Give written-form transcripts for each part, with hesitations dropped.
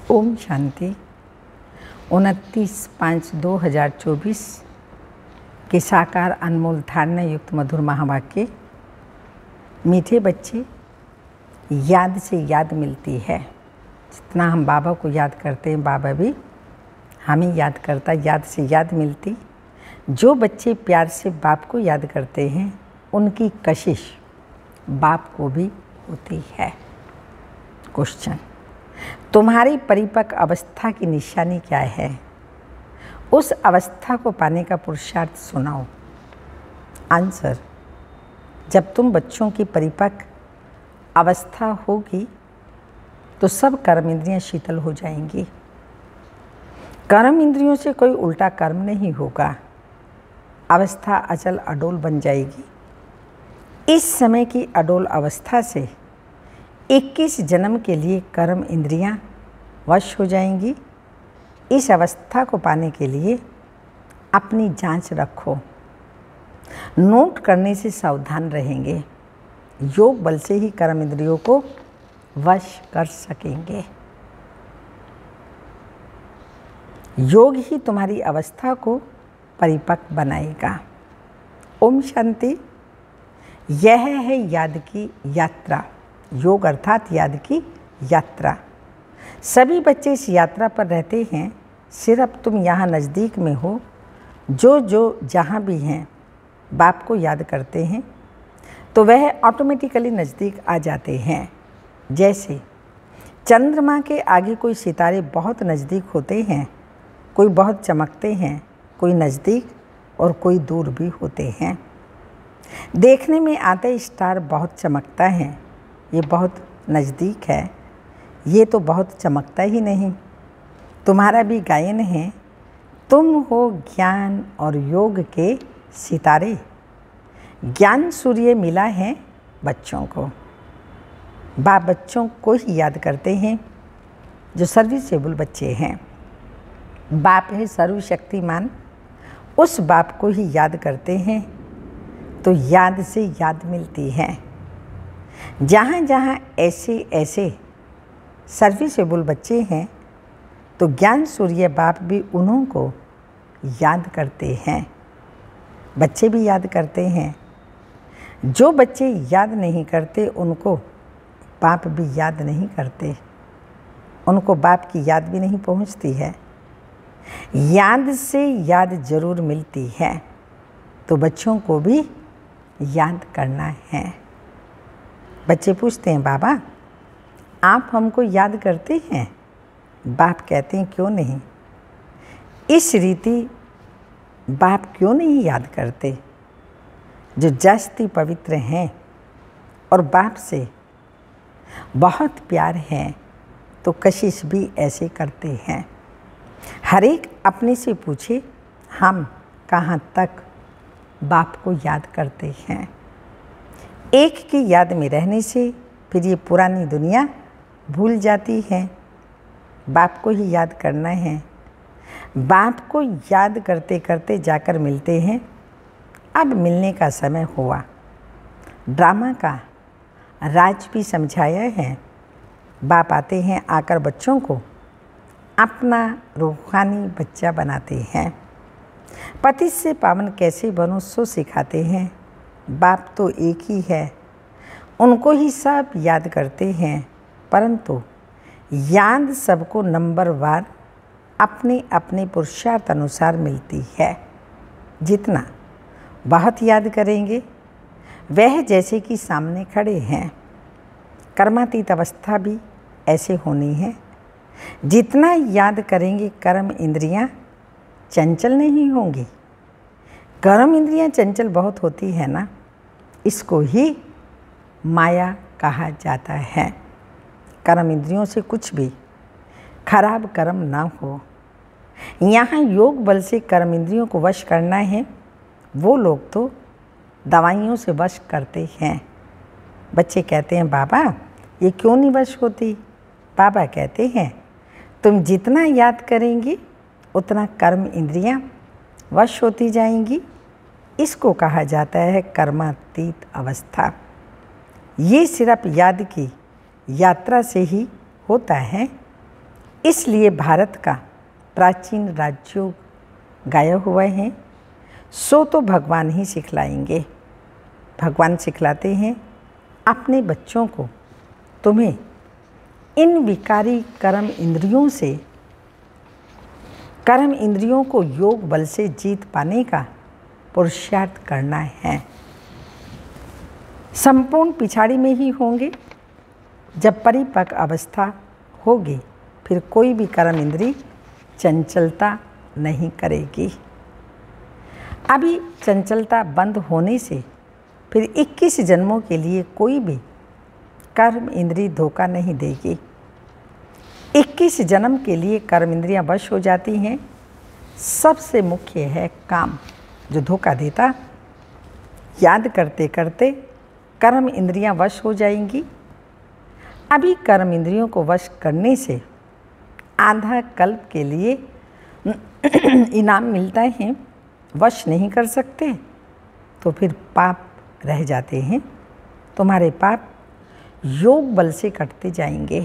ओम शांति। 29/5/2024 के साकार अनमोल धारणा युक्त मधुर महावाक्य। मीठे बच्चे, याद से याद मिलती है। जितना हम बाबा को याद करते हैं, बाबा भी हमें याद करता, याद से याद मिलती। जो बच्चे प्यार से बाप को याद करते हैं, उनकी कशिश बाप को भी होती है। क्वेश्चन: तुम्हारी परिपक्व अवस्था की निशानी क्या है? उस अवस्था को पाने का पुरुषार्थ सुनाओ। आंसर: जब तुम बच्चों की परिपक्व अवस्था होगी तो सब कर्म इंद्रियां शीतल हो जाएंगी। कर्म इंद्रियों से कोई उल्टा कर्म नहीं होगा। अवस्था अचल अडोल बन जाएगी। इस समय की अडोल अवस्था से 21 जन्म के लिए कर्म इंद्रियां वश हो जाएंगी। इस अवस्था को पाने के लिए अपनी जांच रखो। नोट करने से सावधान रहेंगे। योग बल से ही कर्म इंद्रियों को वश कर सकेंगे। योग ही तुम्हारी अवस्था को परिपक्व बनाएगा। ओम शांति। यह है याद की यात्रा। योग अर्थात याद की यात्रा। सभी बच्चे इस यात्रा पर रहते हैं। सिर्फ तुम यहाँ नज़दीक में हो। जो जहाँ भी हैं बाप को याद करते हैं तो वह ऑटोमेटिकली नज़दीक आ जाते हैं। जैसे चंद्रमा के आगे कोई सितारे बहुत नज़दीक होते हैं, कोई बहुत चमकते हैं, कोई नज़दीक और कोई दूर भी होते हैं। देखने में आते स्टार बहुत चमकता है, ये बहुत नज़दीक है, ये तो बहुत चमकता ही नहीं। तुम्हारा भी गायन है, तुम हो ज्ञान और योग के सितारे। ज्ञान सूर्य मिला है बच्चों को। बाप बच्चों को ही याद करते हैं जो सर्विसेबल बच्चे हैं। बाप है सर्वशक्तिमान, उस बाप को ही याद करते हैं तो याद से याद मिलती है। जहाँ जहाँ ऐसे सर्विसेबल बच्चे हैं तो ज्ञान सूर्य बाप भी उन्हों को याद करते हैं। बच्चे भी याद करते हैं। जो बच्चे याद नहीं करते उनको बाप भी याद नहीं करते। उनको बाप की याद भी नहीं पहुंचती है। याद से याद जरूर मिलती है तो बच्चों को भी याद करना है। बच्चे पूछते हैं, बाबा आप हमको याद करते हैं? बाप कहते हैं, क्यों नहीं। इस रीति बाप क्यों नहीं याद करते? जो जास्ती पवित्र हैं और बाप से बहुत प्यार है तो कशिश भी ऐसे करते हैं। हर एक अपने से पूछे, हम कहाँ तक बाप को याद करते हैं? एक की याद में रहने से फिर ये पुरानी दुनिया भूल जाती है। बाप को ही याद करना है। बाप को याद करते करते जाकर मिलते हैं। अब मिलने का समय हुआ। ड्रामा का राज भी समझाया है। बाप आते हैं, आकर बच्चों को अपना रूहानी बच्चा बनाते हैं। पति से पावन कैसे बनो सो सिखाते हैं। बाप तो एक ही है, उनको ही सब याद करते हैं, परंतु याद सबको नंबरवार अपने अपने पुरुषार्थ अनुसार मिलती है। जितना बहुत याद करेंगे वह जैसे कि सामने खड़े हैं। कर्मातीत अवस्था भी ऐसे होनी है। जितना याद करेंगे कर्म इंद्रियां चंचल नहीं होंगी। कर्म इंद्रियां चंचल बहुत होती है ना, इसको ही माया कहा जाता है। कर्म इंद्रियों से कुछ भी खराब कर्म ना हो। यहाँ योग बल से कर्म इंद्रियों को वश करना है। वो लोग तो दवाइयों से वश करते हैं। बच्चे कहते हैं, बाबा ये क्यों नहीं वश होती? बाबा कहते हैं, तुम जितना याद करेंगी उतना कर्म इंद्रियां वश होती जाएंगी। इसको कहा जाता है कर्मातीत अवस्था। ये सिर्फ याद की यात्रा से ही होता है। इसलिए भारत का प्राचीन राजयोग गाया हुआ है, सो तो भगवान ही सिखलाएंगे। भगवान सिखलाते हैं अपने बच्चों को, तुम्हें इन विकारी कर्म इंद्रियों को योग बल से जीत पाने का पुरुषार्थ करना है। संपूर्ण पिछाड़ी में ही होंगे। जब परिपक्व अवस्था होगी फिर कोई भी कर्म इंद्री चंचलता नहीं करेगी। अभी चंचलता बंद होने से फिर 21 जन्मों के लिए कोई भी कर्म इंद्री धोखा नहीं देगी। 21 जन्म के लिए कर्म इंद्रियां वश हो जाती हैं। सबसे मुख्य है काम, जो धोखा देता। याद करते करते कर्म इंद्रियां वश हो जाएंगी। अभी कर्म इंद्रियों को वश करने से आधा कल्प के लिए इनाम मिलता है। वश नहीं कर सकते तो फिर पाप रह जाते हैं। तुम्हारे पाप योग बल से कटते जाएंगे।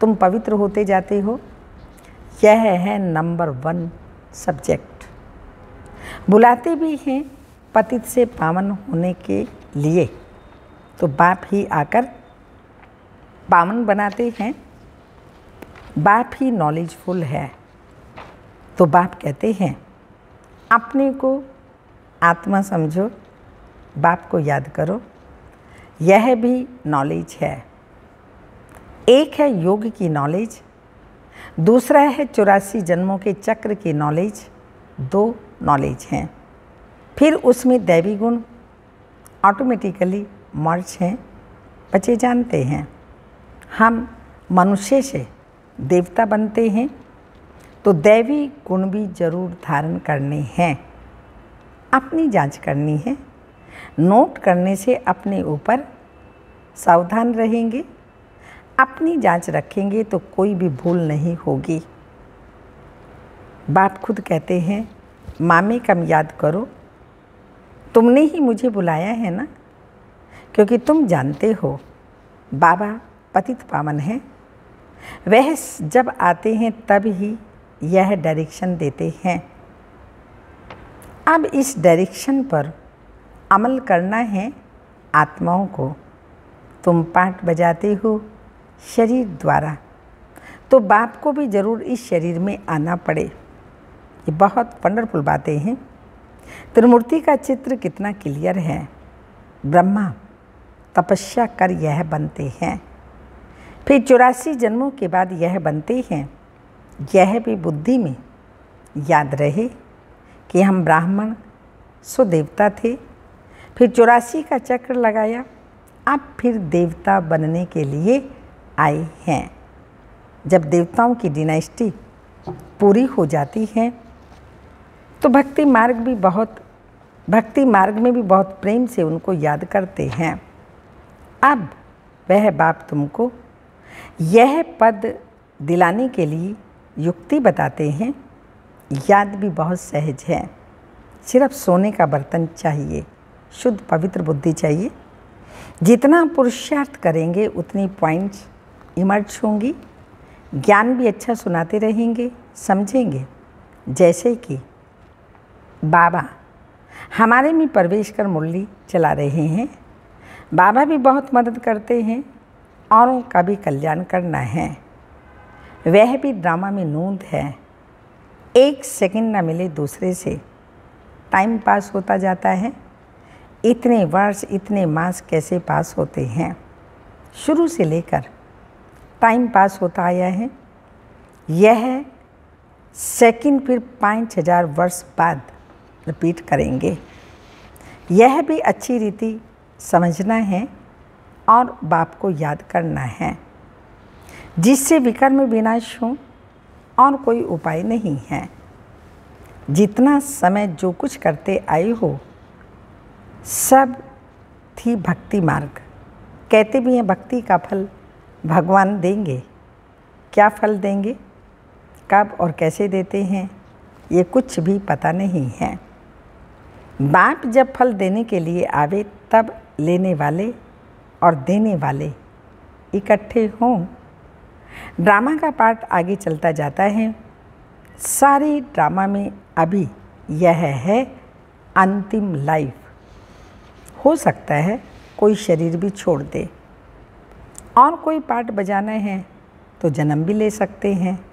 तुम पवित्र होते जाते हो। यह है नंबर 1 सब्जेक्ट। बुलाते भी हैं पतित से पावन होने के लिए, तो बाप ही आकर पावन बनाते हैं। बाप ही नॉलेजफुल है, तो बाप कहते हैं अपने को आत्मा समझो, बाप को याद करो। यह भी नॉलेज है। एक है योग की नॉलेज, दूसरा है 84 जन्मों के चक्र की नॉलेज। 2 नॉलेज हैं। फिर उसमें दैवी गुण ऑटोमेटिकली मर्ज हैं। बच्चे जानते हैं हम मनुष्य से देवता बनते हैं, तो दैवी गुण भी जरूर धारण करने हैं। अपनी जांच करनी है। नोट करने से अपने ऊपर सावधान रहेंगे। अपनी जांच रखेंगे तो कोई भी भूल नहीं होगी। बाप खुद कहते हैं मामे कम याद करो, तुमने ही मुझे बुलाया है ना, क्योंकि तुम जानते हो बाबा पतित पावन है। वह जब आते हैं तब ही यह डायरेक्शन देते हैं। अब इस डायरेक्शन पर अमल करना है आत्माओं को। तुम पाठ बजाते हो शरीर द्वारा, तो बाप को भी ज़रूर इस शरीर में आना पड़े। ये बहुत वंडरफुल बातें हैं। त्रिमूर्ति का चित्र कितना क्लियर है। ब्रह्मा तपस्या कर यह बनते हैं, फिर 84 जन्मों के बाद यह बनते हैं। यह भी बुद्धि में याद रहे कि हम ब्राह्मण सो देवता थे, फिर 84 का चक्र लगाया, अब फिर देवता बनने के लिए आए हैं। जब देवताओं की डिनाइस्टी पूरी हो जाती है तो भक्ति मार्ग में भी बहुत प्रेम से उनको याद करते हैं। अब वह बाप तुमको यह पद दिलाने के लिए युक्ति बताते हैं। याद भी बहुत सहज है। सिर्फ सोने का बर्तन चाहिए, शुद्ध पवित्र बुद्धि चाहिए। जितना पुरुषार्थ करेंगे उतनी पॉइंट्स इमर्ज होंगी। ज्ञान भी अच्छा सुनाते रहेंगे, समझेंगे। जैसे कि बाबा हमारे में प्रवेश कर मुरली चला रहे हैं। बाबा भी बहुत मदद करते हैं, औरों का भी कल्याण करना है। वह भी ड्रामा में नूंद है। 1 सेकंड न मिले दूसरे से, टाइम पास होता जाता है। इतने वर्ष इतने मास कैसे पास होते हैं। शुरू से लेकर टाइम पास होता आया है। यह सेकंड फिर 5000 वर्ष बाद रिपीट करेंगे। यह भी अच्छी रीति समझना है और बाप को याद करना है, जिससे विकर्म विनाश हो और कोई उपाय नहीं है। जितना समय जो कुछ करते आए हो सब थी भक्ति मार्ग। कहते भी हैं भक्ति का फल भगवान देंगे। क्या फल देंगे, कब और कैसे देते हैं, ये कुछ भी पता नहीं है। बाप जब फल देने के लिए आवे तब लेने वाले और देने वाले इकट्ठे हों। ड्रामा का पार्ट आगे चलता जाता है। सारे ड्रामा में अभी यह है अंतिम लाइफ। हो सकता है कोई शरीर भी छोड़ दे और कोई पार्ट बजाना है तो जन्म भी ले सकते हैं।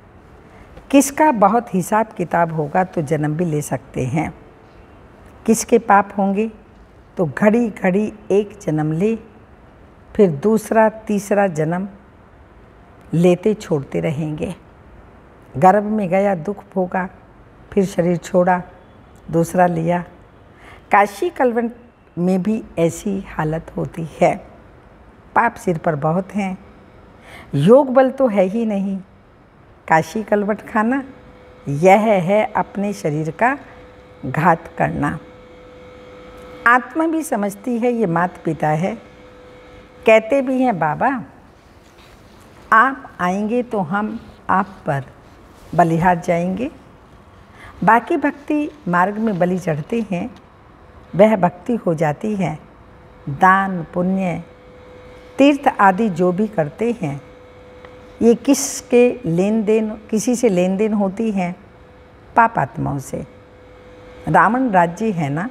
किसका बहुत हिसाब किताब होगा तो जन्म भी ले सकते हैं। किसके पाप होंगे तो घड़ी घड़ी एक जन्म ले, फिर दूसरा तीसरा जन्म लेते छोड़ते रहेंगे। गर्भ में गया दुख भोगा, फिर शरीर छोड़ा, दूसरा लिया। काशी कलवट में भी ऐसी हालत होती है। पाप सिर पर बहुत हैं, योग बल तो है ही नहीं। काशी कलवट खाना यह है अपने शरीर का घात करना। आत्मा भी समझती है ये माता पिता है, कहते भी हैं बाबा आप आएंगे तो हम आप पर बलिहार जाएंगे। बाकी भक्ति मार्ग में बलि चढ़ते हैं, वह भक्ति हो जाती है। दान पुण्य तीर्थ आदि जो भी करते हैं ये किसी से लेन देन होती हैं? पाप आत्माओं से। रावण राज्य है ना,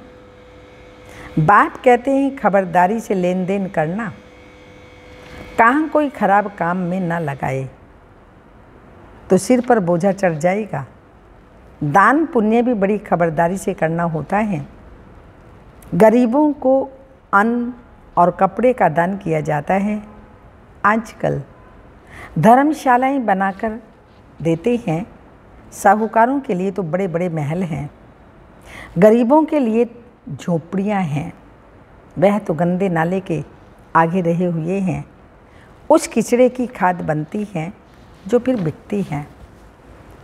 बाप कहते हैं खबरदारी से लेन देन करना, कहाँ कोई खराब काम में न लगाए तो सिर पर बोझा चढ़ जाएगा। दान पुण्य भी बड़ी खबरदारी से करना होता है। गरीबों को अन्न और कपड़े का दान किया जाता है। आजकल धर्मशालाएं बनाकर देते हैं। साहूकारों के लिए तो बड़े बड़े महल हैं, गरीबों के लिए झोपड़ियां हैं। वह तो गंदे नाले के आगे रहे हुए हैं। उस किचड़े की खाद बनती है जो फिर बिकती है,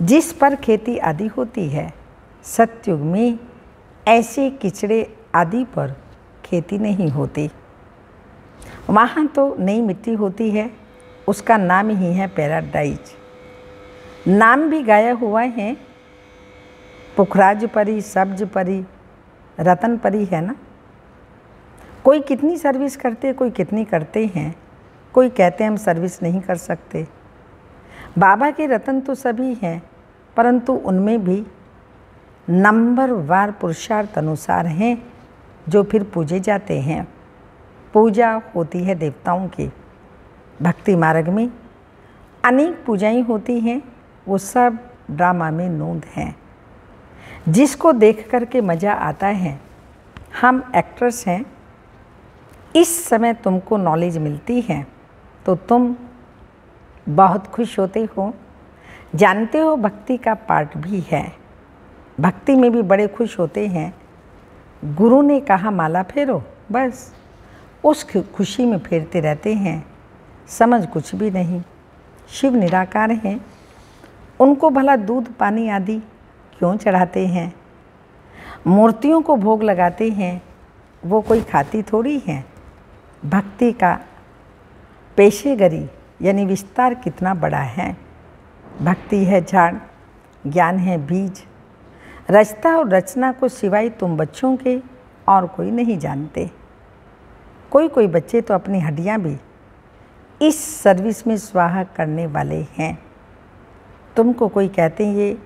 जिस पर खेती आदि होती है। सतयुग में ऐसे किचड़े आदि पर खेती नहीं होती। वहाँ तो नई मिट्टी होती है, उसका नाम ही है पैराडाइज। नाम भी गाया हुआ है, पुखराज परी, सब्ज परी, रतन परी है ना। कोई कितनी सर्विस करते, कोई कितनी करते हैं, कोई कहते हैं हम सर्विस नहीं कर सकते। बाबा के रतन तो सभी हैं, परंतु उनमें भी नंबरवार पुरुषार्थ अनुसार हैं जो फिर पूजे जाते हैं। पूजा होती है देवताओं की। भक्ति मार्ग में अनेक पूजाएं होती हैं, वो सब ड्रामा में नोंद हैं। जिसको देख कर के मज़ा आता है, हम एक्टर्स हैं, इस समय तुमको नॉलेज मिलती है तो तुम बहुत खुश होते हो। जानते हो भक्ति का पार्ट भी है, भक्ति में भी बड़े खुश होते हैं। गुरु ने कहा माला फेरो, बस उस खुशी में फेरते रहते हैं। समझ कुछ भी नहीं। शिव निराकार हैं, उनको भला दूध पानी आदि क्यों चढ़ाते हैं? मूर्तियों को भोग लगाते हैं, वो कोई खाती थोड़ी हैं। भक्ति का पेशेगरी यानी विस्तार कितना बड़ा है। भक्ति है झाड़, ज्ञान है बीज। रचता और रचना को सिवाय तुम बच्चों के और कोई नहीं जानते। कोई कोई बच्चे तो अपनी हड्डियां भी इस सर्विस में स्वाहा करने वाले हैं। तुमको कोई कहते हैं ये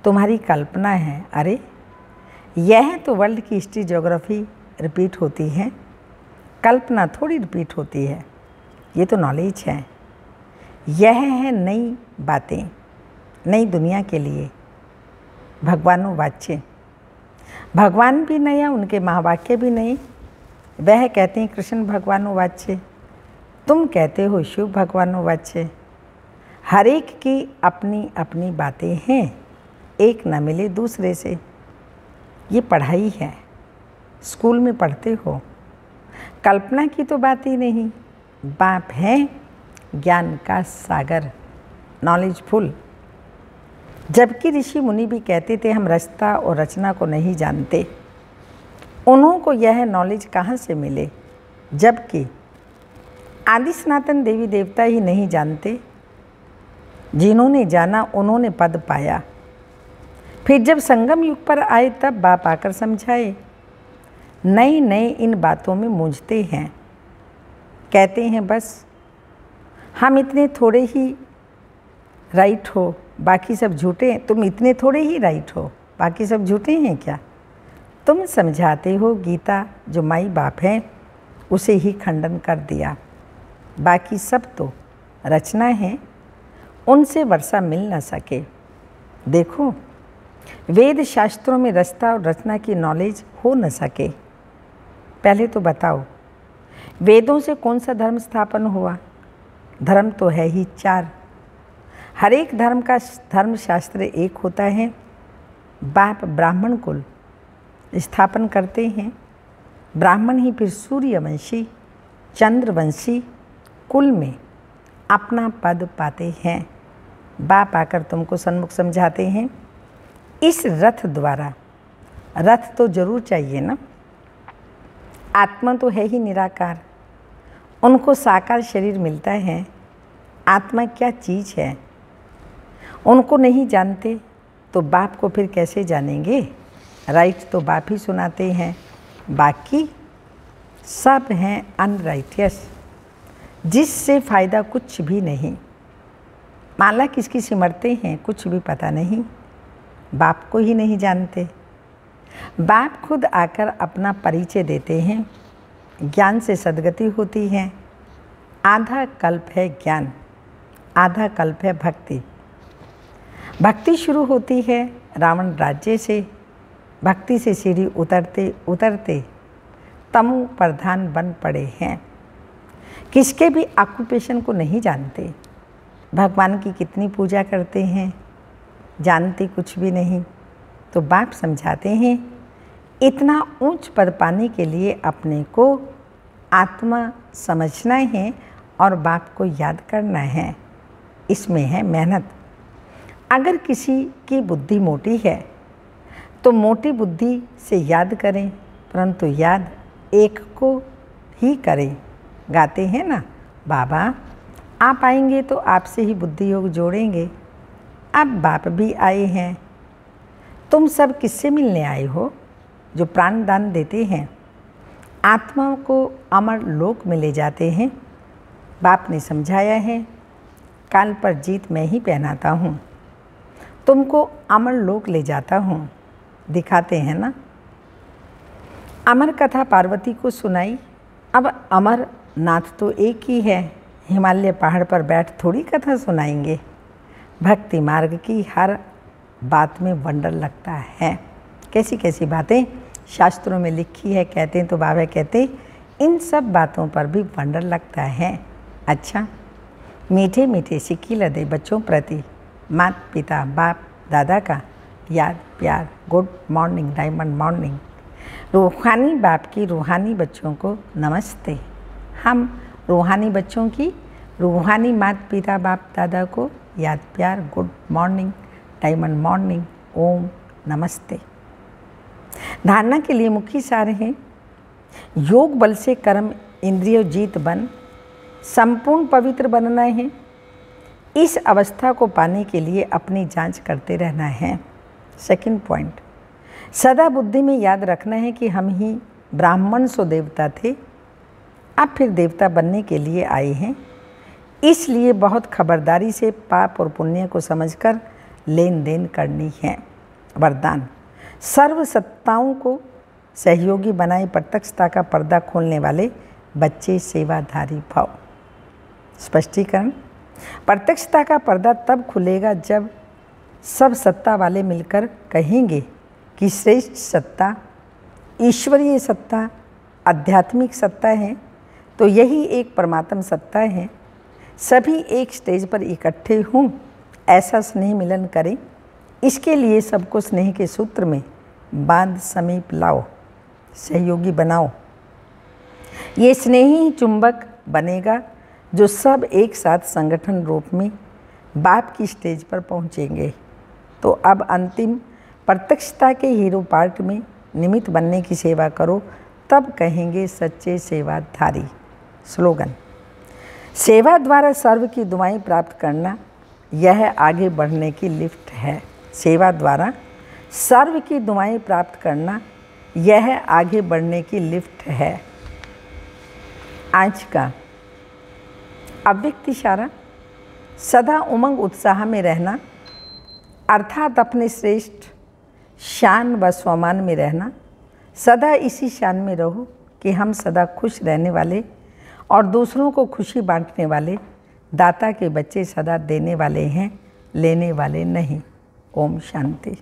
तुम्हारी कल्पना है। अरे यह तो वर्ल्ड की हिस्ट्री ज्योग्राफी रिपीट होती है, कल्पना थोड़ी रिपीट होती है। ये तो नॉलेज है। यह है नई बातें, नई दुनिया के लिए। भगवानोवाच्य, भगवान भी नया, उनके महावाक्य भी नए। वह कहते हैं कृष्ण भगवानोवाच्य, तुम कहते हो शिव भगवानोवाच्य। हर एक की अपनी अपनी बातें हैं, एक न मिले दूसरे से। ये पढ़ाई है, स्कूल में पढ़ते हो। कल्पना की तो बात ही नहीं। बाप है ज्ञान का सागर, नॉलेजफुल। जबकि ऋषि मुनि भी कहते थे हम रचता और रचना को नहीं जानते। उन्हों को यह नॉलेज कहाँ से मिले, जबकि आदि सनातन देवी देवता ही नहीं जानते। जिन्होंने जाना उन्होंने पद पाया। फिर जब संगम युग पर आए तब बाप आकर समझाए। नए नए इन बातों में मूंझते हैं, कहते हैं बस हम इतने थोड़े ही राइट हो, बाकी सब झूठे हैं। तुम इतने थोड़े ही राइट हो, बाकी सब झूठे हैं क्या? तुम समझाते हो गीता जो माई बाप है उसे ही खंडन कर दिया, बाकी सब तो रचना है, उनसे वर्षा मिल न सके। देखो, वेद शास्त्रों में रचना और रचना की नॉलेज हो न सके। पहले तो बताओ, वेदों से कौन सा धर्म स्थापन हुआ? धर्म तो है ही 4। हर एक धर्म का धर्मशास्त्र एक होता है। बाप ब्राह्मण कुल स्थापन करते हैं, ब्राह्मण ही फिर सूर्यवंशी चंद्रवंशी कुल में अपना पद पाते हैं। बाप आकर तुमको सन्मुख समझाते हैं, इस रथ द्वारा, रथ तो जरूर चाहिए ना, आत्मा तो है ही निराकार, उनको साकार शरीर मिलता है। आत्मा क्या चीज़ है उनको नहीं जानते, तो बाप को फिर कैसे जानेंगे? राइट तो बाप ही सुनाते हैं, बाकी सब हैं अनराइटियस, जिससे फ़ायदा कुछ भी नहीं। माला किसकी सिमरते हैं कुछ भी पता नहीं, बाप को ही नहीं जानते। बाप खुद आकर अपना परिचय देते हैं, ज्ञान से सद्गति होती है। आधा कल्प है ज्ञान, आधा कल्प है भक्ति। भक्ति शुरू होती है रावण राज्य से। भक्ति से सीढ़ी उतरते उतरते तमो प्रधान बन पड़े हैं। किसके भी ऑक्यूपेशन को नहीं जानते, भगवान की कितनी पूजा करते हैं, जानते कुछ भी नहीं। तो बाप समझाते हैं, इतना ऊंच पद पाने के लिए अपने को आत्मा समझना है और बाप को याद करना है, इसमें है मेहनत। अगर किसी की बुद्धि मोटी है तो मोटी बुद्धि से याद करें, परंतु याद एक को ही करें। गाते हैं ना, बाबा आप आएंगे तो आपसे ही बुद्धि योग जोड़ेंगे। अब बाप भी आए हैं, तुम सब किससे मिलने आए हो? जो प्राण दान देते हैं, आत्माओं को अमर लोक में ले जाते हैं। बाप ने समझाया है, कान पर जीत मैं ही पहनाता हूँ, तुमको अमर लोक ले जाता हूँ। दिखाते हैं ना, अमर कथा पार्वती को सुनाई। अब अमर नाथ तो एक ही है, हिमालय पहाड़ पर बैठ थोड़ी कथा सुनाएंगे। भक्ति मार्ग की हर बात में वंडर लगता है। कैसी कैसी बातें शास्त्रों में लिखी है, कहते हैं तो बाबा कहते इन सब बातों पर भी वंडर लगता है। अच्छा, मीठे मीठे सिक्की लदे बच्चों प्रति माता पिता बाप दादा का याद प्यार। Good morning diamond morning. रूहानी बाप की रूहानी बच्चों को नमस्ते। हम रूहानी बच्चों की रूहानी माता पिता बाप दादा को याद प्यार। Good morning diamond morning. ओम नमस्ते। धारणा के लिए मुख्य सार हैं, योग बल से कर्म इंद्रिय जीत बन संपूर्ण पवित्र बनना है। इस अवस्था को पाने के लिए अपनी जांच करते रहना है। सेकंड पॉइंट, सदा बुद्धि में याद रखना है कि हम ही ब्राह्मण सो देवता थे, अब फिर देवता बनने के लिए आए हैं। इसलिए बहुत खबरदारी से पाप और पुण्य को समझकर लेन देन करनी है। वरदान, सर्व सत्ताओं को सहयोगी बनाए प्रत्यक्षता का पर्दा खोलने वाले बच्चे सेवाधारी भाव। स्पष्टीकरण, प्रत्यक्षता का पर्दा तब खुलेगा जब सब सत्ता वाले मिलकर कहेंगे कि श्रेष्ठ सत्ता ईश्वरीय सत्ता आध्यात्मिक सत्ता है, तो यही एक परमात्म सत्ता है। सभी एक स्टेज पर इकट्ठे हों, ऐसा स्नेह मिलन करें। इसके लिए सबको स्नेह के सूत्र में बांध समीप लाओ, सहयोगी बनाओ। ये स्नेही चुंबक बनेगा जो सब एक साथ संगठन रूप में बाप की स्टेज पर पहुंचेंगे। तो अब अंतिम प्रत्यक्षता के हीरो पार्ट में निमित्त बनने की सेवा करो, तब कहेंगे सच्चे सेवाधारी। स्लोगन, सेवा द्वारा सर्व की दुआएं प्राप्त करना, यह आगे बढ़ने की लिफ्ट है। सेवा द्वारा सर्व की दुआएं प्राप्त करना, यह आगे बढ़ने की लिफ्ट है। आज का अव्यक्त इशारा, सदा उमंग उत्साह में रहना, अर्थात अपने श्रेष्ठ शान व स्वमान में रहना। सदा इसी शान में रहो कि हम सदा खुश रहने वाले और दूसरों को खुशी बांटने वाले दाता के बच्चे सदा देने वाले हैं, लेने वाले नहीं। ओम शांति।